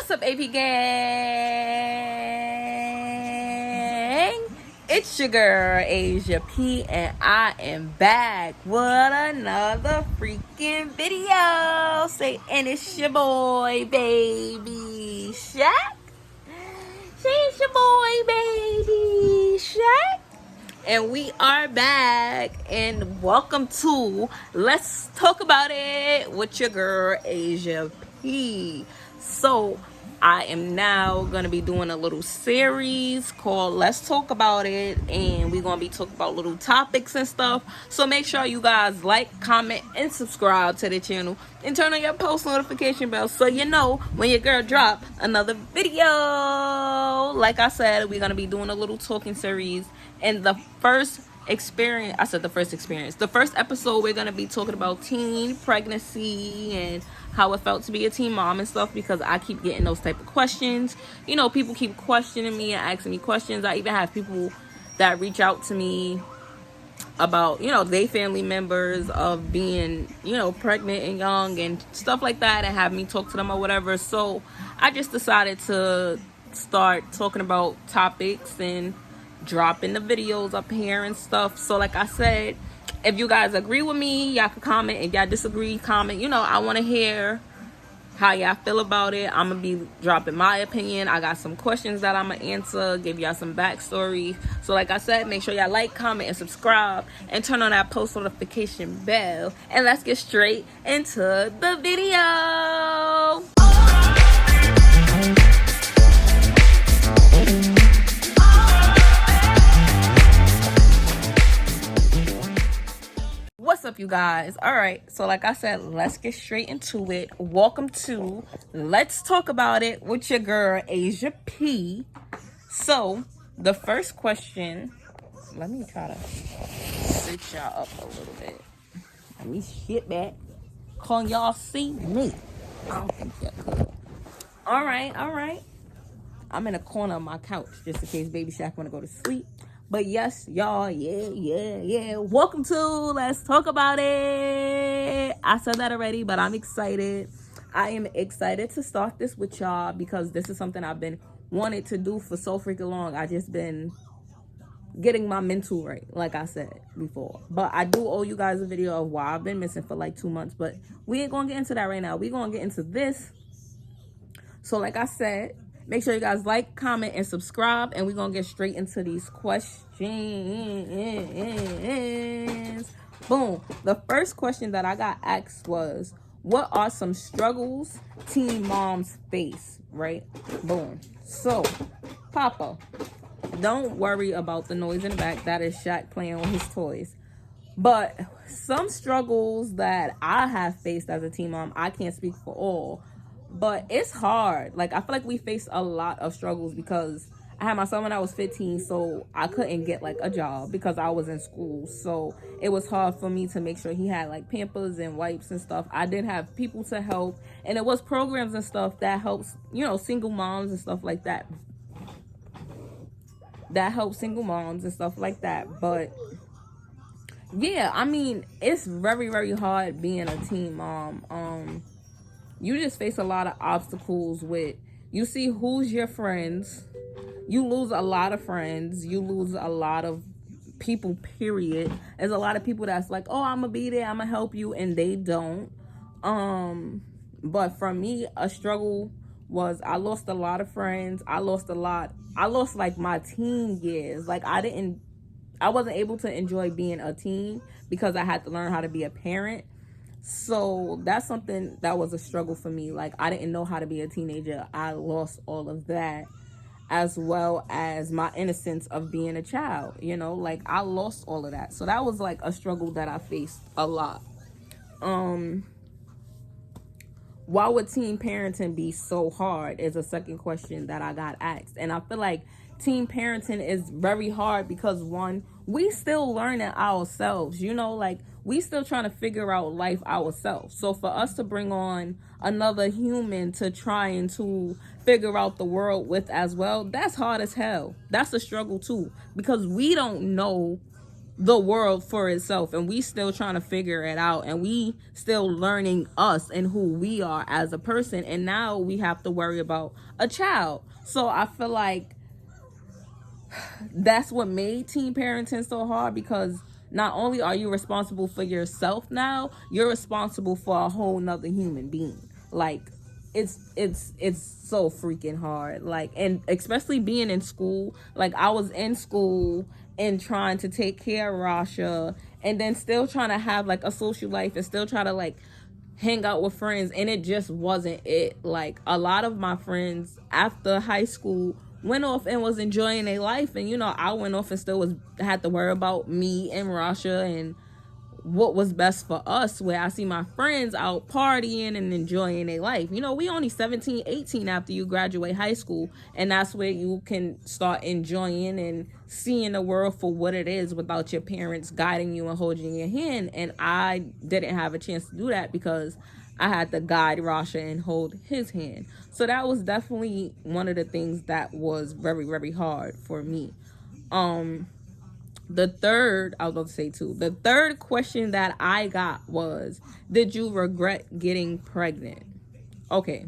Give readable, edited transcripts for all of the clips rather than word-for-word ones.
What's up, AP Gang? It's your girl, Asia P, and I am back with another freaking video. And it's your boy, baby Shaq. It's your boy, baby Shaq. And we are back, and welcome to Let's Talk About It with your girl, Asia P. So I am now going to be doing a little series called Let's Talk About It, and we're going to be talking about little topics and stuff. So make sure you guys like, comment, and subscribe to the channel, and turn on your post notification bell so you know when your girl drop another video. Like I said, we're going to be doing a little talking series, and the first episode, we're going to be talking about teen pregnancy and how it felt to be a teen mom and stuff, because I keep getting those type of questions. You know, people keep questioning me and asking me questions. I even have people that reach out to me about, you know, they family members of being, you know, pregnant and young and stuff like that, and have me talk to them or whatever. So I just decided to start talking about topics and dropping the videos up here and stuff. So like I said, if you guys agree with me, y'all can comment. If y'all disagree, comment. You know, I want to hear how y'all feel about it. I'm gonna be dropping my opinion. I got some questions that I'm gonna answer, give y'all some backstory. So like I said, make sure y'all like, comment, and subscribe, and turn on that post notification bell, and let's get straight into the video. What's up, you guys? All right, so like I said, let's get straight into it. Welcome to Let's Talk About It with your girl, Asia P. So the first question, let me try to sit y'all up a little bit. Let me sit back. Can y'all see me? I don't think that could. All right. I'm in a corner of my couch just in case Baby Shaq want to go to sleep. But yes, y'all, yeah. Welcome to Let's Talk About It. I said that already, but I'm excited. I am excited to start this with y'all because this is something I've been wanting to do for so freaking long. I just been getting my mental right, like I said before. But I do owe you guys a video of why I've been missing for like 2 months. But we ain't going to get into that right now. We're going to get into this. So like I said, make sure you guys like, comment, and subscribe, and we're going to get straight into these questions. Boom. The first question that I got asked was, what are some struggles teen moms face, right? Boom. So, Papa, don't worry about the noise in the back. That is Shaq playing with his toys. But some struggles that I have faced as a teen mom, I can't speak for all, but it's hard. Like, I feel like we face a lot of struggles because I had my son when I was 15, so I couldn't get like a job because I was in school. So it was hard for me to make sure he had like Pampers and wipes and stuff. I did have people to help, and it was programs and stuff that helps, you know, single moms and stuff like that. That helps single moms and stuff like that. But yeah, I mean, it's very, very hard being a teen mom. You just face a lot of obstacles with, you see who's your friends. You lose a lot of friends. You lose a lot of people, period. There's a lot of people that's like, oh, I'm going to be there, I'm going to help you, and they don't. But for me, a struggle was I lost a lot of friends. I lost like my teen years. Like I wasn't able to enjoy being a teen because I had to learn how to be a parent. So that's something that was a struggle for me. Like, I didn't know how to be a teenager. I lost all of that, as well as my innocence of being a child, you know, like I lost all of that. So that was like a struggle that I faced a lot. Why would teen parenting be so hard is a second question that I got asked. And I feel like teen parenting is very hard because, one, we still learning ourselves, you know, like we still trying to figure out life ourselves. So for us to bring on another human to try and to figure out the world with as well, that's hard as hell. That's a struggle too, because we don't know the world for itself, and we still trying to figure it out, and we still learning us and who we are as a person, and now we have to worry about a child. So I feel like that's what made teen parenting so hard, because not only are you responsible for yourself now, you're responsible for a whole nother human being. Like, it's so freaking hard. Like, and especially being in school, like I was in school and trying to take care of Rasha, and then still trying to have like a social life, and still try to like hang out with friends, and it just wasn't it. Like, a lot of my friends after high school went off and was enjoying their life, and I went off and still had to worry about me and Rasha and what was best for us, where I see my friends out partying and enjoying their life. We only 17, 18 after you graduate high school, and that's where you can start enjoying and seeing the world for what it is without your parents guiding you and holding your hand. And I didn't have a chance to do that because I had to guide Rasha and hold his hand. So that was definitely one of the things that was very, very hard for me. The third question that I got was, did you regret getting pregnant? Okay,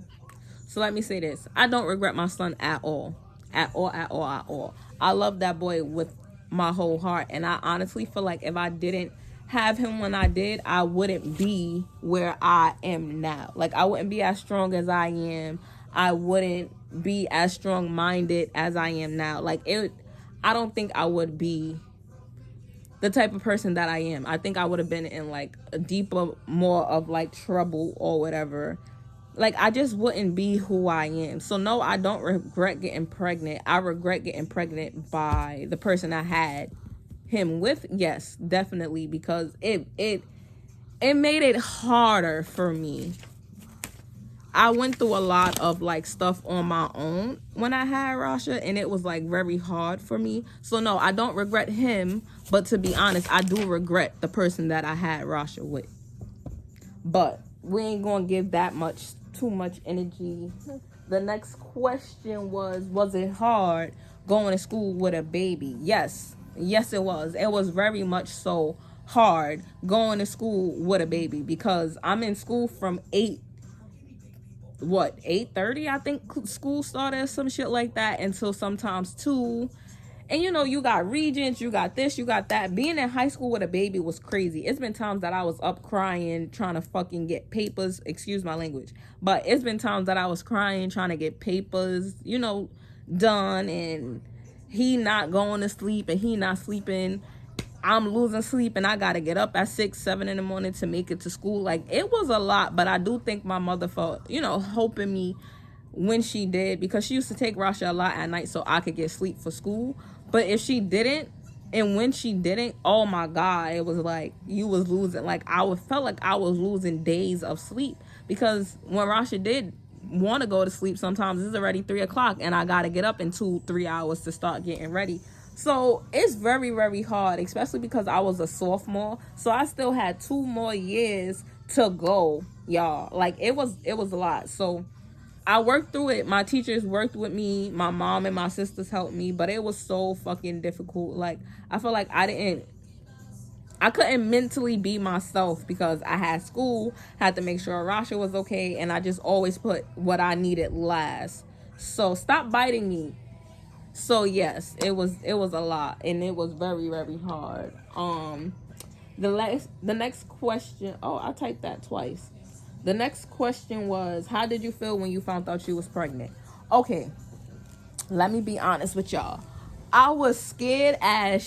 so let me say this. I don't regret my son at all. At all, at all, at all. I love that boy with my whole heart, and I honestly feel like if I didn't have him when I did, I wouldn't be where I am now. Like, I wouldn't be as strong as I am. I wouldn't be as strong-minded as I am now. Like, I don't think I would be the type of person that I am. I think I would have been in like a deeper, more of like trouble or whatever. Like, I just wouldn't be who I am. So no, I don't regret getting pregnant. I regret getting pregnant by the person I had him with. Yes, definitely, because it made it harder for me. I went through a lot of like stuff on my own when I had Rasha, and it was like very hard for me. So no, I don't regret him, but to be honest, I do regret the person that I had Rasha with. But we ain't gonna give that too much energy. The next question was it hard going to school with a baby? Yes it was. It was very much so hard going to school with a baby, because I'm in school from 8:30, I think school started, some shit like that, until sometimes 2. And you got regents, you got this, you got that. Being in high school with a baby was crazy. It's been times that I was up crying trying to fucking get papers, excuse my language, but it's been times that I was crying trying to get papers done, and he not going to sleep and he not sleeping. I'm losing sleep, and I gotta get up at 6, 7 in the morning to make it to school. Like, it was a lot, but I do thank my mother for, helping me when she did, because she used to take Rasha a lot at night so I could get sleep for school. But if she didn't, and when she didn't, oh my God, it was like you was losing. Like, felt like I was losing days of sleep, because when Rasha did want to go to sleep, sometimes it's already 3 o'clock, and I gotta get up in 2-3 hours to start getting ready. So it's very, very hard, especially because I was a sophomore. So I still had 2 more years to go, y'all. Like, it was a lot. So I worked through it. My teachers worked with me. My mom and my sisters helped me. But it was so fucking difficult. Like, I feel like I couldn't mentally be myself, because I had school, had to make sure Rasha was okay, and I just always put what I needed last. So stop biting me. So yes, it was a lot, and it was very, very hard. The next question, I typed that twice. The next question was, how did you feel when you found out you was pregnant? Okay, let me be honest with y'all. I was scared as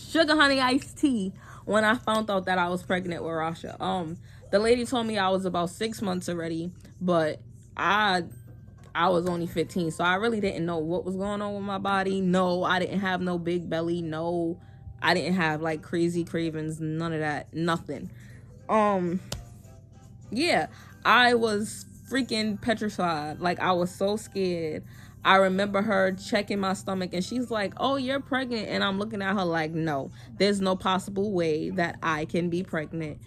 sugar honey iced tea when I found out that I was pregnant with Rasha. The lady told me I was about 6 months already, but I was only 15, so I really didn't know what was going on with my body. No, I didn't have no big belly. No, I didn't have like crazy cravings, none of that, nothing. Yeah, I was freaking petrified. Like, I was so scared. I remember her checking my stomach, and she's like, "Oh, you're pregnant." And I'm looking at her like, no, there's no possible way that I can be pregnant.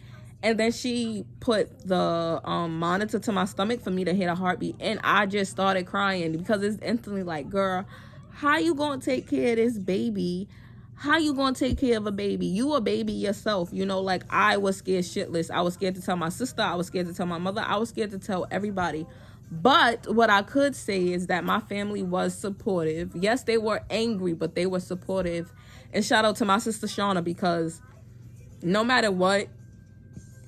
And then she put the monitor to my stomach for me to hit a heartbeat, and I just started crying, because it's instantly like, girl, how you gonna take care of this baby? how you gonna take care of a baby? You a baby yourself. You know, like, I was scared shitless. I was scared to tell my sister. I was scared to tell my mother. I was scared to tell everybody. But what I could say is that my family was supportive. Yes, they were angry, but they were supportive. And shout out to my sister Shauna, because no matter what,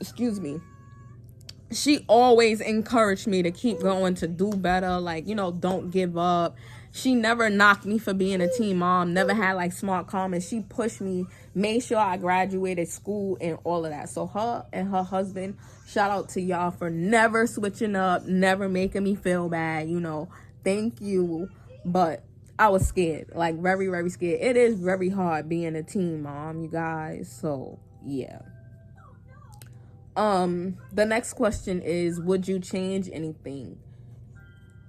excuse me, she always encouraged me to keep going, to do better, like, you know, don't give up. She never knocked me for being a teen mom, never had like smart comments. She pushed me, made sure I graduated school and all of that. So her and her husband, shout out to y'all for never switching up, never making me feel bad, you know. Thank you. But I was scared, like very, very scared. It is very hard being a teen mom, you guys. So yeah. The next question is, would you change anything?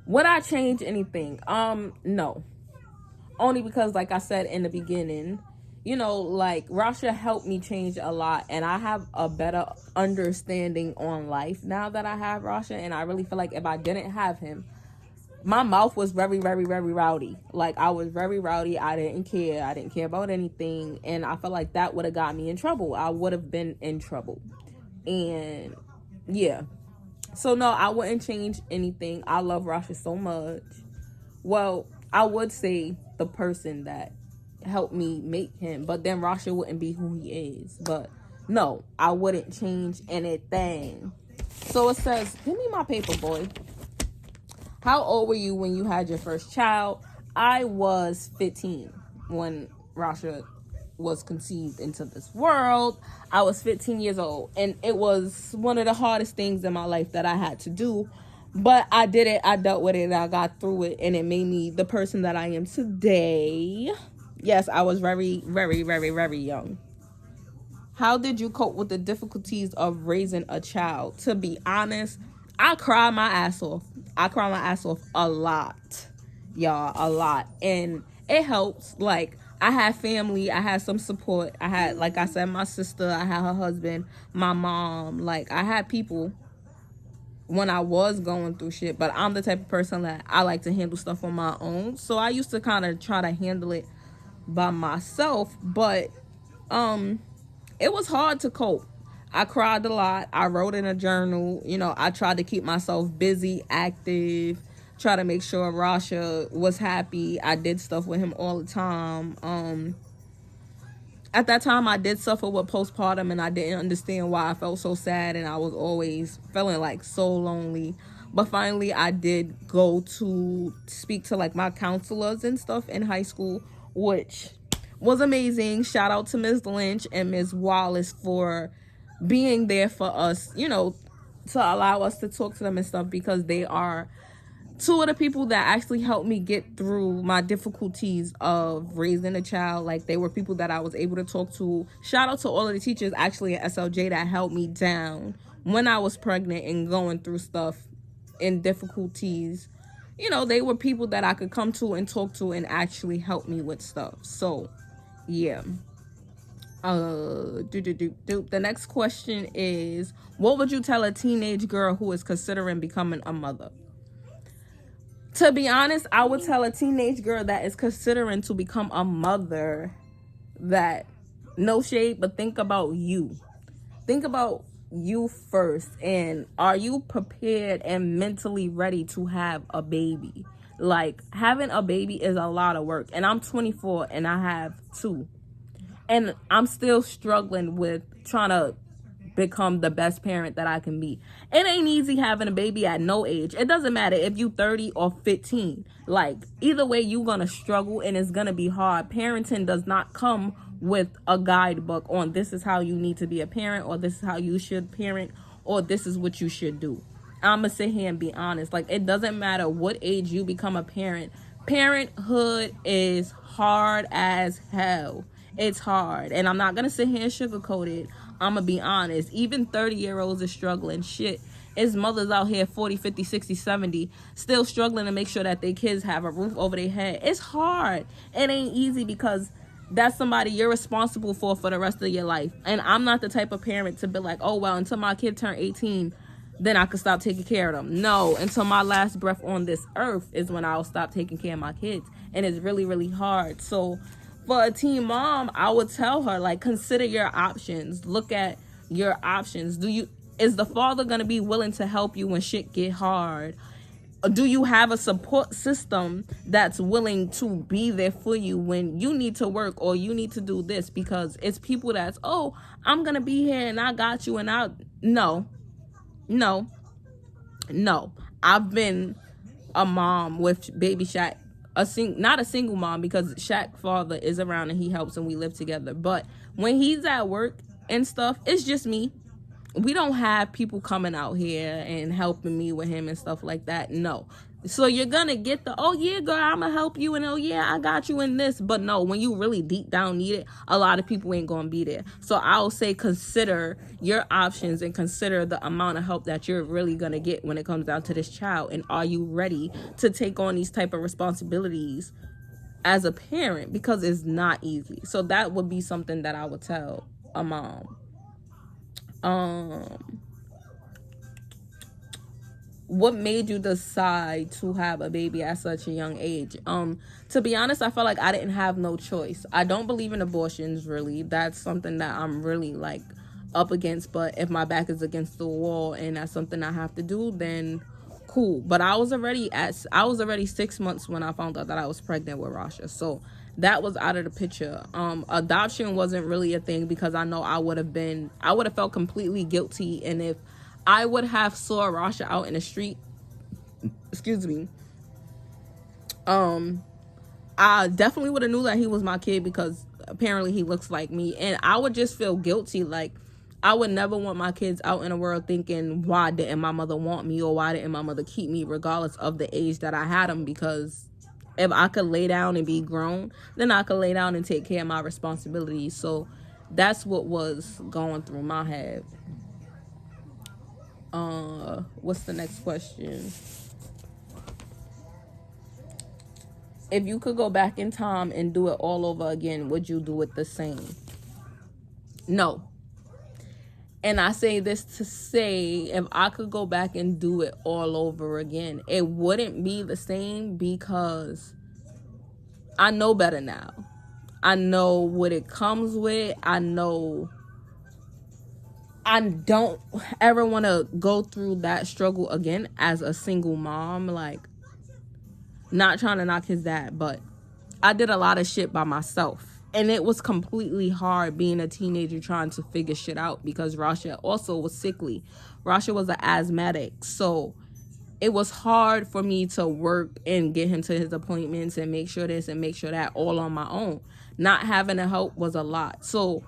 Would I change anything? No. Only because, like I said in the beginning, you know, like, Rasha helped me change a lot, and I have a better understanding on life now that I have Rasha, and I really feel like if I didn't have him, my mouth was very, very, very rowdy. Like, I was very rowdy. I didn't care. I didn't care about anything, and I felt like that would have got me in trouble. I would have been in trouble. And yeah, so no, I wouldn't change anything. I love Rasha so much. Well, I would say the person that helped me make him, but then Rasha wouldn't be who he is. But no, I wouldn't change anything. So it says, give me my paper, boy. How old were you when you had your first child? I was 15 when Rasha was conceived into this world. I was 15 years old, and it was one of the hardest things in my life that I had to do, but I did it. I dealt with it. I got through it, and it made me the person that I am today. Yes, I was very, very, very, very young. How did you cope with the difficulties of raising a child? To be honest, I cried my ass off. I cried my ass off a lot, y'all, a lot. And it helps. Like, I had family. I had some support. I had, like I said, my sister. I had her husband, my mom. Like, I had people when I was going through shit. But I'm the type of person that I like to handle stuff on my own. So I used to kind of try to handle it by myself. But it was hard to cope. I cried a lot. I wrote in a journal. You know, I tried to keep myself busy, active, try to make sure Rasha was happy. I did stuff with him all the time. At that time, I did suffer with postpartum, and I didn't understand why I felt so sad, and I was always feeling like so lonely. But finally, I did go to speak to like my counselors and stuff in high school, which was amazing. Shout out to Ms. Lynch and Ms. Wallace for being there for us, you know, to allow us to talk to them and stuff, because they are two of the people that actually helped me get through my difficulties of raising a child. Like, they were people that I was able to talk to. Shout out to all of the teachers actually at SLJ that held me down when I was pregnant and going through stuff and difficulties. You know, they were people that I could come to and talk to and actually help me with stuff. So yeah. The next question is, what would you tell a teenage girl who is considering becoming a mother? To be honest, I would tell a teenage girl that is considering to become a mother that, no shade, but think about you. Think about you first, and are you prepared and mentally ready to have a baby? Like, having a baby is a lot of work, and I'm 24 and I have 2. And I'm still struggling with trying to become the best parent that I can be. It ain't easy having a baby at no age. It doesn't matter if you 30 or 15. Like, either way, you're going to struggle, and it's going to be hard. Parenting does not come with a guidebook on this is how you need to be a parent, or this is how you should parent, or this is what you should do. I'm going to sit here and be honest. Like, it doesn't matter what age you become a parent. Parenthood is hard as hell. It's hard. And I'm not going to sit here and sugarcoat it. I'm going to be honest. Even 30-year-olds are struggling. Shit. It's mothers out here 40, 50, 60, 70 still struggling to make sure that their kids have a roof over their head. It's hard. It ain't easy, because that's somebody you're responsible for the rest of your life. And I'm not the type of parent to be like, oh, well, until my kid turn 18, then I could stop taking care of them. No, until my last breath on this earth is when I'll stop taking care of my kids. And it's really, really hard. So for a teen mom, I would tell her, like, consider your options. Look at your options. Is the father gonna be willing to help you when shit get hard? Do you have a support system that's willing to be there for you when you need to work or you need to do this? Because it's people that's, oh, I'm gonna be here and I got you, and no, I've been a mom with baby Shaq, not a single mom, because Shaq father is around and he helps and we live together, but when he's at work and stuff, it's just me. We don't have people coming out here and helping me with him and stuff like that. No. So you're gonna get the, oh yeah, girl, I'm gonna help you, and oh yeah, I got you in this. But no, when you really deep down need it, a lot of people ain't gonna be there. So I'll say consider your options and consider the amount of help that you're really gonna get when it comes down to this child. And are you ready to take on these type of responsibilities as a parent? Because it's not easy. So that would be something that I would tell a mom. What made you decide to have a baby at such a young age? To be honest, I felt like I didn't have no choice. I don't believe in abortions, really. That's something that I'm really like up against. But if my back is against the wall and that's something I have to do, then cool. But I was already 6 months when I found out that I was pregnant with Rasha. So that was out of the picture. Adoption wasn't really a thing because I know I would have felt completely guilty. And if I would have saw Rasha out in the street, excuse me, I definitely would have knew that he was my kid because apparently he looks like me. And I would just feel guilty. Like, I would never want my kids out in the world thinking, why didn't my mother want me, or why didn't my mother keep me, regardless of the age that I had them? Because if I could lay down and be grown, then I could lay down and take care of my responsibilities. So that's what was going through my head. What's the next question? If you could go back in time and do it all over again, would you do it the same? No. And I say this to say, if I could go back and do it all over again, it wouldn't be the same because I know better now. I know what it comes with. I know I don't ever want to go through that struggle again as a single mom. Like, not trying to knock his dad, but I did a lot of shit by myself. And it was completely hard being a teenager trying to figure shit out because Rasha also was sickly. Rasha was an asthmatic. So it was hard for me to work and get him to his appointments and make sure this and make sure that all on my own. Not having a help was a lot. So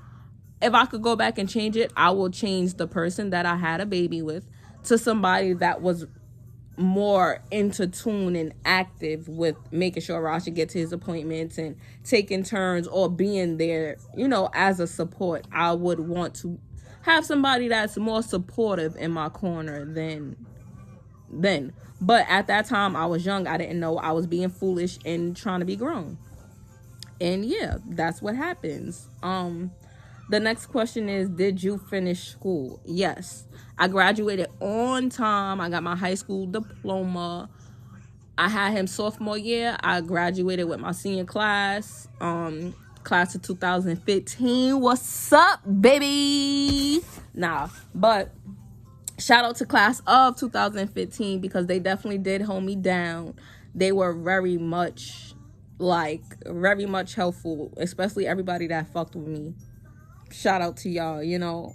if I could go back and change it, I will change the person that I had a baby with to somebody that was more into tune and active with making sure Rasha gets his appointments and taking turns or being there, you know, as a support. I would want to have somebody that's more supportive in my corner than then. But at that time, I was young. I didn't know. I was being foolish and trying to be grown. And yeah, that's what happens. The next question is, did you finish school? Yes. I graduated on time. I got my high school diploma. I had him sophomore year. I graduated with my senior class. Class of 2015. What's up, baby? Nah, but shout out to class of 2015 because they definitely did hold me down. They were very much helpful, especially everybody that fucked with me. Shout out to y'all, you know.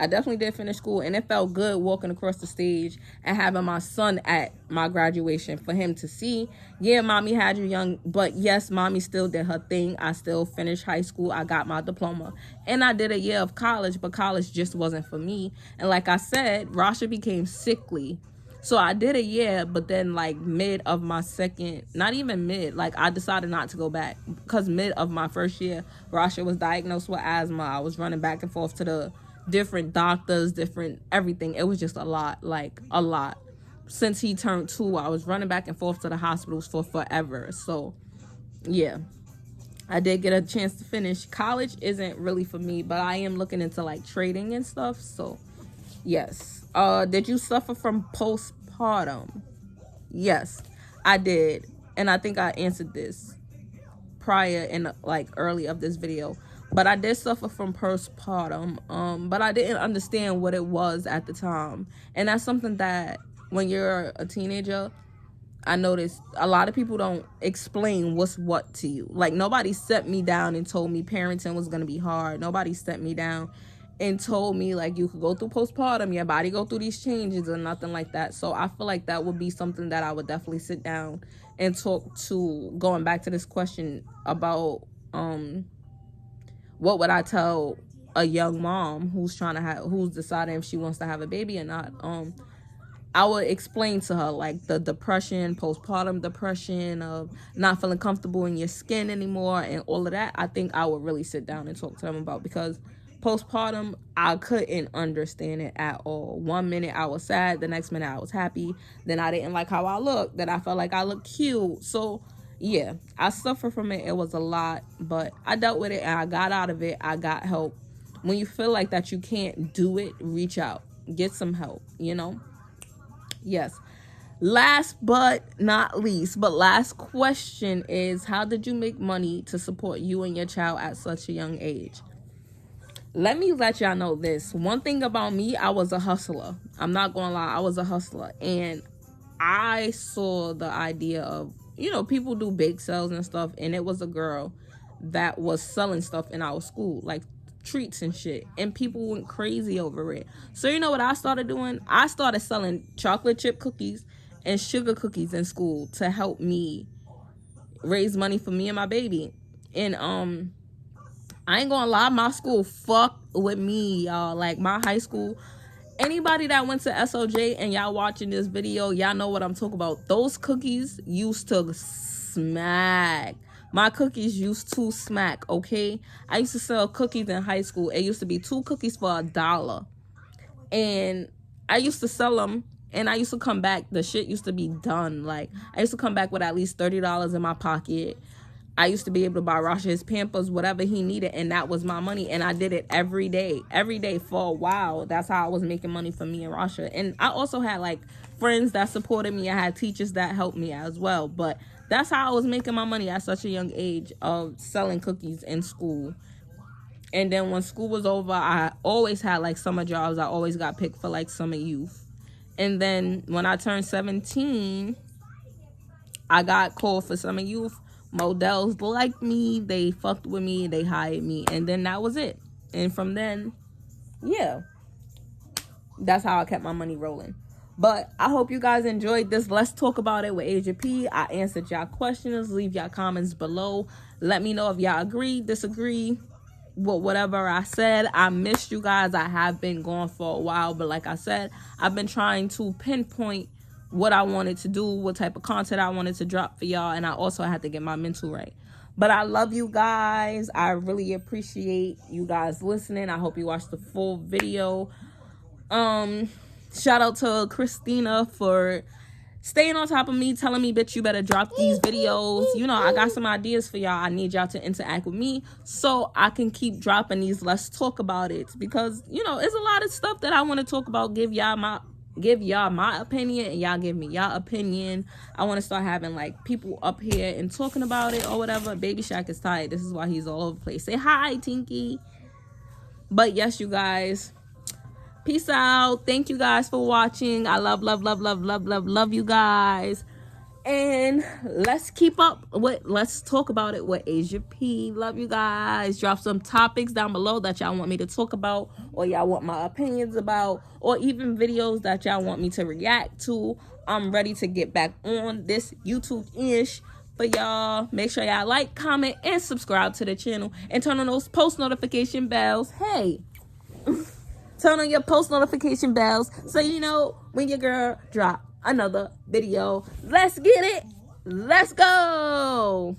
I definitely did finish school, and it felt good walking across the stage and having my son at my graduation for him to see. Yeah, mommy had you young, but yes, mommy still did her thing. I still finished high school. I got my diploma, and I did a year of college, but college just wasn't for me. And like I said, Rasha became sickly. So I did a year, but then like mid of my second, not even mid, like I decided not to go back because mid of my first year, Rasha was diagnosed with asthma. I was running back and forth to the different doctors, different everything. It was just a lot. Since he turned 2, I was running back and forth to the hospitals for forever. So yeah, I did get a chance to finish. College isn't really for me, but I am looking into like trading and stuff. So yes. Did you suffer from postpartum? Yes, I did. And I think I answered this. prior in like early of this video, but I did suffer from postpartum, but I didn't understand what it was at the time. And that's something that when you're a teenager, I noticed a lot of people don't explain what's what to you. Like, nobody set me down and told me parenting was going to be hard. Nobody set me down and told me, like, you could go through postpartum, your body go through these changes, or nothing like that. So I feel like that would be something that I would definitely sit down and talk to, going back to this question about what would I tell a young mom who's deciding if she wants to have a baby or not. I would explain to her, like, the depression, postpartum depression of not feeling comfortable in your skin anymore and all of that. I think I would really sit down and talk to them about, because postpartum, I couldn't understand it at all. 1 minute I was sad, the next minute I was happy, then I didn't like how I looked, then I felt like I looked cute. So yeah, I suffered from it. It was a lot, but I dealt with it and I got out of it. I got help. When you feel like that you can't do it, reach out, get some help, you know. Yes. Last but not least, but last question is, how did you make money to support you and your child at such a young age? Let me let y'all know this. One thing about me, I was a hustler. I'm not gonna lie, I was a hustler. And I saw the idea of, you know, people do bake sales and stuff, and it was a girl that was selling stuff in our school, like treats and shit, and people went crazy over it. So you know what I started doing? I started selling chocolate chip cookies and sugar cookies in school to help me raise money for me and my baby. And I ain't gonna lie, my school fucked with me, y'all. Like, my high school, anybody that went to SOJ and y'all watching this video, y'all know what I'm talking about. Those cookies used to smack. My cookies used to smack, okay? I used to sell cookies in high school. It used to be 2 cookies for $1. And I used to sell them, and I used to come back. The shit used to be done. Like, I used to come back with at least $30 in my pocket. I used to be able to buy Rasha his Pampers, whatever he needed, and that was my money. And I did it every day for a while. That's how I was making money for me and Rasha. And I also had, like, friends that supported me. I had teachers that helped me as well. But that's how I was making my money at such a young age, of selling cookies in school. And then when school was over, I always had, like, summer jobs. I always got picked for, like, summer youth. And then when I turned 17, I got called for summer youth. Models liked me, they fucked with me, they hired me, and then that was it. And from then, yeah, that's how I kept my money rolling. But I hope you guys enjoyed this Let's Talk About It with Asia P. I answered y'all questions. Leave y'all comments below. Let me know if y'all agree, disagree with whatever I said. I missed you guys. I have been gone for a while, but like I said, I've been trying to pinpoint what I wanted to do, what type of content I wanted to drop for y'all, and I also had to get my mental right. But I love you guys. I really appreciate you guys listening. I hope you watched the full video. Shout out to Christina for staying on top of me, telling me, bitch, you better drop these videos. You know, I got some ideas for y'all. I need y'all to interact with me so I can keep dropping these Let's Talk About It, because, you know, it's a lot of stuff that I want to talk about, give y'all my opinion, and y'all give me y'all opinion. I want to start having, like, people up here and talking about it or whatever. Baby Shaq is tired. This is why he's all over the place. Say hi, Tinky. But yes, you guys, peace out. Thank you guys for watching. I love you guys. And let's keep up with Let's Talk About It with Asia P. Love you guys. Drop some topics down below that y'all want me to talk about, or y'all want my opinions about, or even videos that y'all want me to react to. I'm ready to get back on this YouTube-ish for y'all. Make sure y'all like, comment, and subscribe to the channel, and turn on those post notification bells. Hey, turn on your post notification bells so you know when your girl drop another video. Let's get it. Let's go.